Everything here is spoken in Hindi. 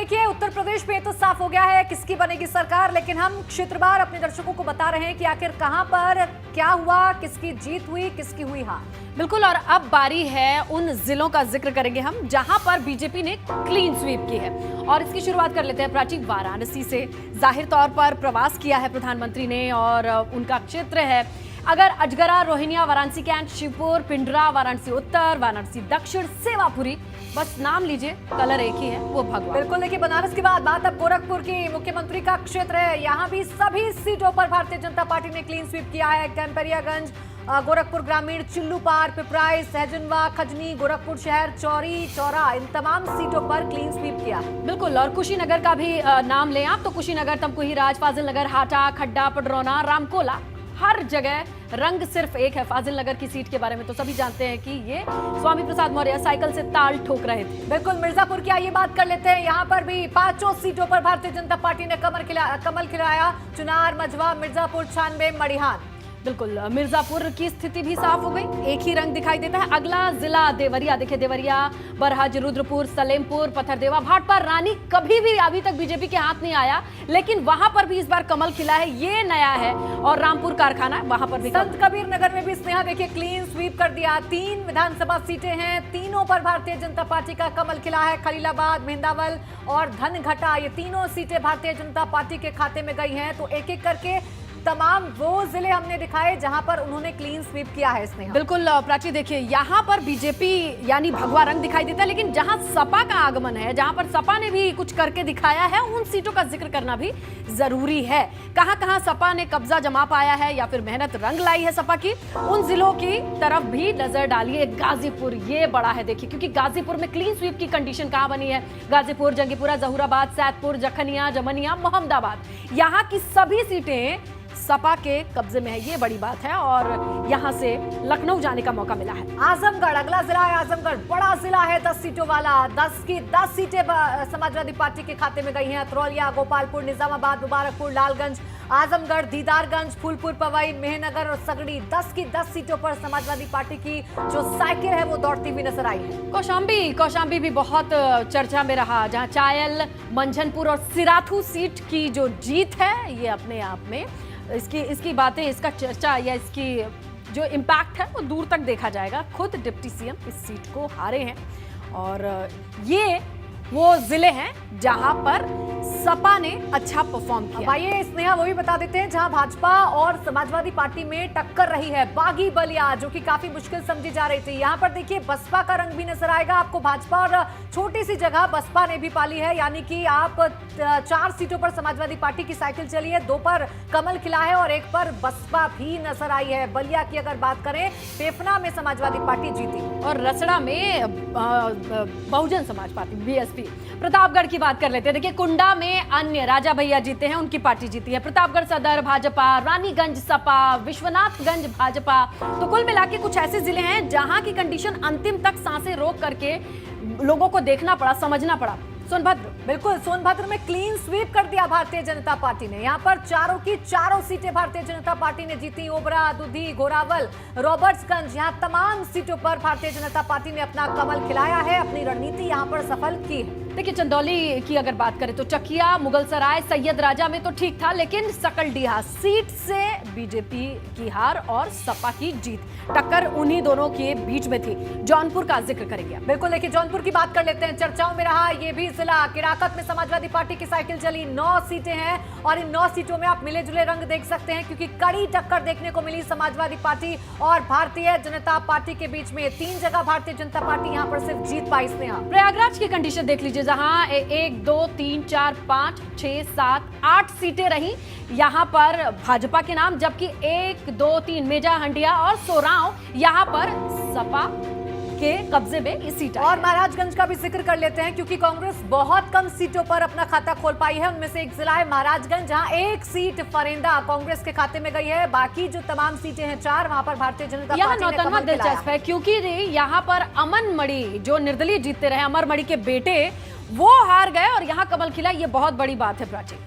देखिए उत्तर प्रदेश में तो साफ हो गया है किसकी बनेगी सरकार, लेकिन हम क्षेत्रवार अपने दर्शकों को बता रहे हैं कि आखिर कहां पर क्या हुआ, किसकी जीत हुई, किसकी हुई हार। बिल्कुल, और अब बारी है उन जिलों का जिक्र करेंगे हम जहां पर बीजेपी ने क्लीन स्वीप की है। और इसकी शुरुआत कर लेते हैं प्राची वाराणसी से। जाहिर तौर पर प्रवास किया है प्रधानमंत्री ने और उनका क्षेत्र है अगर अजगरा, रोहिनिया, वाराणसी कैंट, शिवपुर, पिंडरा, वाराणसी उत्तर, वाराणसी दक्षिण, सेवापुरी, बस नाम लीजिए, कलर एक ही है, वो भगवान। बिल्कुल, देखिए बनारस के बाद बात अब गोरखपुर की। मुख्यमंत्री का क्षेत्र है, यहाँ भी सभी सीटों पर भारतीय जनता पार्टी ने क्लीन स्वीप किया है। कैंपरियागंज, गोरखपुर ग्रामीण, चिल्लू पार, पिपराइच, सहजनवा, खजनी, गोरखपुर शहर, चौरी चौरा, इन तमाम सीटों पर क्लीन स्वीप किया है। बिल्कुल, और कुशीनगर का भी नाम लें आप तो कुशीनगर, तमकुही राज, फाजिल नगर, हाटा, खड्डा, पडरौना, रामकोला, हर जगह रंग सिर्फ एक है। फाजिल नगर की सीट के बारे में तो सभी जानते हैं कि ये स्वामी प्रसाद मौर्य साइकिल से ताल ठोक रहे थे। बिल्कुल, मिर्जापुर की आइए बात कर लेते हैं। यहाँ पर भी 5 सीटों पर भारतीय जनता पार्टी ने कमल खिलाया। चुनार, मझवा, मिर्जापुर, छानबे, मड़िहान। बिल्कुल, मिर्जापुर की स्थिति भी साफ हो गई, एक ही रंग दिखाई देता है। अगला जिला देवरिया, देखिए देवरिया, बरहज, रुद्रपुर, सलेमपुर, पथरदेवा, भाटपा, रानी कभी भी अभी तक बीजेपी के हाथ नहीं आया, लेकिन वहां पर भी इस बार कमल खिला है, ये नया है। और रामपुर कारखाना, वहां पर भी संत कबीर नगर में भी स्नेहा देखिए क्लीन स्वीप कर दिया। 3 विधानसभा सीटें हैं, तीनों पर भारतीय जनता पार्टी का कमल खिला है। खलीलाबाद, मेहंदावल और धनघटा, ये तीनों सीटें भारतीय जनता पार्टी के खाते में गई हैं। तो एक एक करके तमाम वो जिले हमने दिखाए जहां पर उन्होंने क्लीन स्वीप किया है। स्नेहा बिल्कुल प्राची, देखिए यहाँ पर बीजेपी यानी भगवा रंग दिखाई देता है, लेकिन जहां सपा का आगमन है, जहां पर सपा ने भी कुछ करके दिखाया है, उन सीटों का जिक्र करना भी जरूरी है। कहां कहां सपा ने कब्जा जमा पाया है या फिर मेहनत रंग लाई है सपा की, उन जिलों की तरफ भी नजर डालिए। गाजीपुर, ये बड़ा है देखिए, क्योंकि गाजीपुर में क्लीन स्वीप की कंडीशन कहां बनी है। गाजीपुर, जंगीपुरा, जहूराबाद, सैदपुर, जखनिया, जमनिया, मोहम्मदाबाद, यहाँ की सभी सीटें सपा के कब्जे में है, ये बड़ी बात है। और यहां से लखनऊ जाने का मौका मिला है। आजमगढ़ अगला जिला है। आजमगढ़ बड़ा जिला है, 10 सीटों वाला। 10 की 10 सीटें समाजवादी पार्टी के खाते में गई हैं। अतरौलिया, गोपालपुर, निजामाबाद, मुबारकपुर, लालगंज, आजमगढ़, दीदारगंज, फूलपुर, पवई, मेहनगर और सगड़ी, 10 की 10 सीटों पर समाजवादी पार्टी की जो साइकिल है वो दौड़ती हुई नजर आई है। कौशाम्बी भी बहुत चर्चा में रहा, जहां चायल, मंझनपुर और सिराथू सीट की जो जीत है, ये अपने आप में इसकी बातें, इसका चर्चा या इसकी जो इम्पैक्ट है वो दूर तक देखा जाएगा। खुद डिप्टी सीएम इस सीट को हारे हैं और ये वो जिले हैं जहां पर सपा ने अच्छा परफॉर्म किया। आइए स्नेहा वो भी बता देते हैं जहां भाजपा और समाजवादी पार्टी में टक्कर रही है। बागी बलिया, जो कि काफी मुश्किल समझी जा रही थी, यहाँ पर देखिए बसपा का रंग भी नजर आएगा आपको। भाजपा और छोटी सी जगह बसपा ने भी पाली है, यानी कि आप 4 सीटों पर समाजवादी पार्टी की साइकिल चली है, 2 पर कमल खिला है और 1 पर बसपा भी नजर आई है। बलिया की अगर बात करें, फेफना में समाजवादी पार्टी जीती और रसड़ा में बहुजन समाज पार्टी बीएसपी। प्रतापगढ़ की बात कर लेते हैं, देखिए कुंडा में अन्य राजा भैया जीते हैं, उनकी पार्टी जीती है। प्रतापगढ़ सदर भाजपा, रानीगंज सपा, विश्वनाथगंज भाजपा। तो कुल मिला के कुछ ऐसे जिले हैं जहां की कंडीशन अंतिम तक सांसें रोक करके लोगों को देखना पड़ा, समझना पड़ा। सोनभद्र, बिल्कुल सोनभद्र में क्लीन स्वीप कर दिया भारतीय जनता पार्टी ने। यहाँ पर 4 की 4 सीटें भारतीय जनता पार्टी ने जीती। ओबरा, दुधी, घोरावल, रॉबर्ट्सगंज, यहाँ तमाम सीटों पर भारतीय जनता पार्टी ने अपना कमल खिलाया है, अपनी रणनीति यहाँ पर सफल की है। देखिए चंदौली की अगर बात करें तो चकिया, मुगलसराय, सैयद राजा में तो ठीक था, लेकिन सकलडीहा सीट से बीजेपी की हार और सपा की जीत। टक्कर उन्हीं दोनों के बीच में थी। जौनपुर का जिक्र करेंगे। बिल्कुल, देखिए जौनपुर की बात कर लेते हैं। चर्चाओं में रहा ये भी जिला। किराकत में समाजवादी पार्टी की साइकिल चली। 9 सीटें हैं और इन 9 सीटों में आप मिले जुले रंग देख सकते हैं, क्योंकि कड़ी टक्कर देखने को मिली समाजवादी पार्टी और भारतीय जनता पार्टी के बीच में। 3 जगह भारतीय जनता पार्टी यहाँ पर सिर्फ जीत पाई। स्नेहा, प्रयागराज की कंडीशन देख लीजिए, जहां 1 2 3 4 5 6 7 8 सीटें रही यहां पर भाजपा के नाम, जबकि 1 2 3 मेजा, हंडिया और सोराव यहां पर सपा के कब्जे में इस सीट। और महाराजगंज का भी जिक्र कर लेते हैं, क्योंकि कांग्रेस बहुत कम सीटों पर अपना खाता खोल पाई है। उनमें से एक जिला है महाराजगंज, जहां 1 सीट फरेंदा कांग्रेस के खाते में गई है। बाकी जो तमाम सीटें हैं 4, वहां पर भारतीय जनता पार्टी ने कमल खिलाया। दिलचस्प है, क्योंकि यहाँ पर अमन मणि जो निर्दलीय जीतते रहे, अमर मणि के बेटे, वो हार गए और यहाँ कमल खिला। ये बहुत बड़ी बात है प्राची।